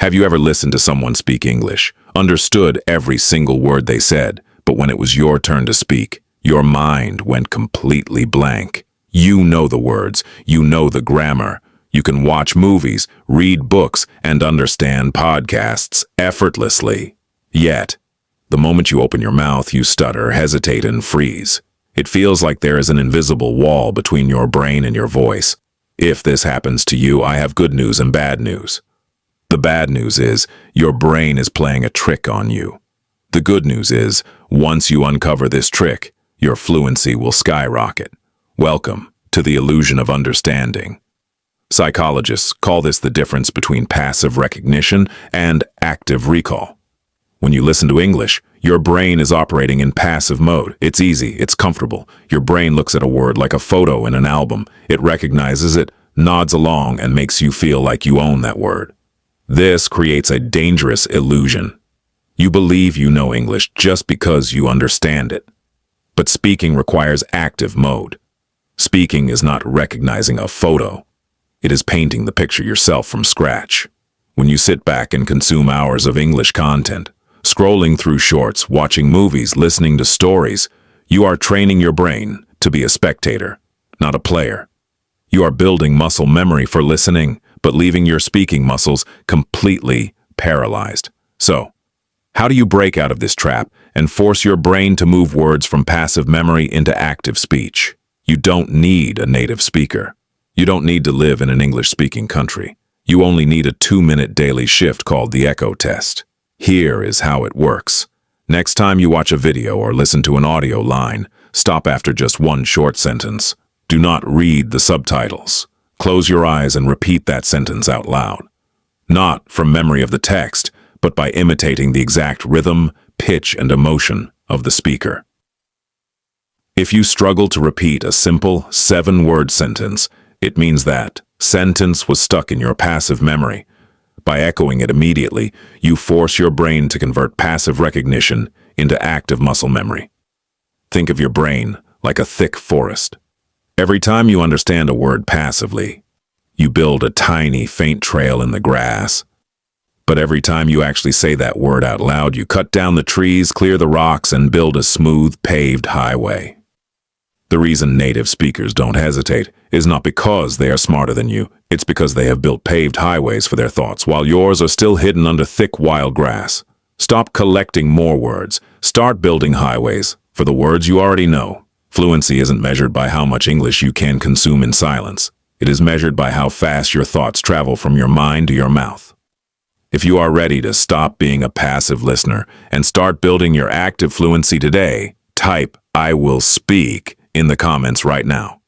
Have you ever listened to someone speak English, understood every single word they said, but when it was your turn to speak, your mind went completely blank? You know the words, you know the grammar. You can watch movies, read books, and understand podcasts effortlessly. Yet, the moment you open your mouth, you stutter, hesitate, and freeze. It feels like there is an invisible wall between your brain and your voice. If this happens to you, I have good news and bad news. The bad news is your brain is playing a trick on you. The good news is, once you uncover this trick, your fluency will skyrocket. Welcome to the illusion of understanding. Psychologists call this the difference between passive recognition and active recall. When you listen to English, your brain is operating in passive mode. It's easy, it's comfortable. Your brain looks at a word like a photo in an album. It recognizes it, nods along, and makes you feel like you own that word. This creates a dangerous illusion. You believe you know English just because you understand it. But speaking requires active mode. Speaking is not recognizing a photo. It is painting the picture yourself from scratch. When you sit back and consume hours of English content, scrolling through shorts, watching movies, listening to stories, you are training your brain to be a spectator, not a player. You are building muscle memory for listening, but leaving your speaking muscles completely paralyzed. So, how do you break out of this trap and force your brain to move words from passive memory into active speech? You don't need a native speaker. You don't need to live in an English-speaking country. You only need a 2-minute daily shift called the echo test. Here is how it works. Next time you watch a video or listen to an audio line, stop after just one short sentence. Do not read the subtitles. Close your eyes and repeat that sentence out loud. Not from memory of the text, but by imitating the exact rhythm, pitch, and emotion of the speaker. If you struggle to repeat a simple 7-word sentence, it means that sentence was stuck in your passive memory. By echoing it immediately, you force your brain to convert passive recognition into active muscle memory. Think of your brain like a thick forest. Every time you understand a word passively, you build a tiny, faint trail in the grass. But every time you actually say that word out loud, you cut down the trees, clear the rocks, and build a smooth, paved highway. The reason native speakers don't hesitate is not because they are smarter than you. It's because they have built paved highways for their thoughts, while yours are still hidden under thick, wild grass. Stop collecting more words. Start building highways for the words you already know. Fluency isn't measured by how much English you can consume in silence. It is measured by how fast your thoughts travel from your mind to your mouth. If you are ready to stop being a passive listener and start building your active fluency today, type "I will speak" in the comments right now.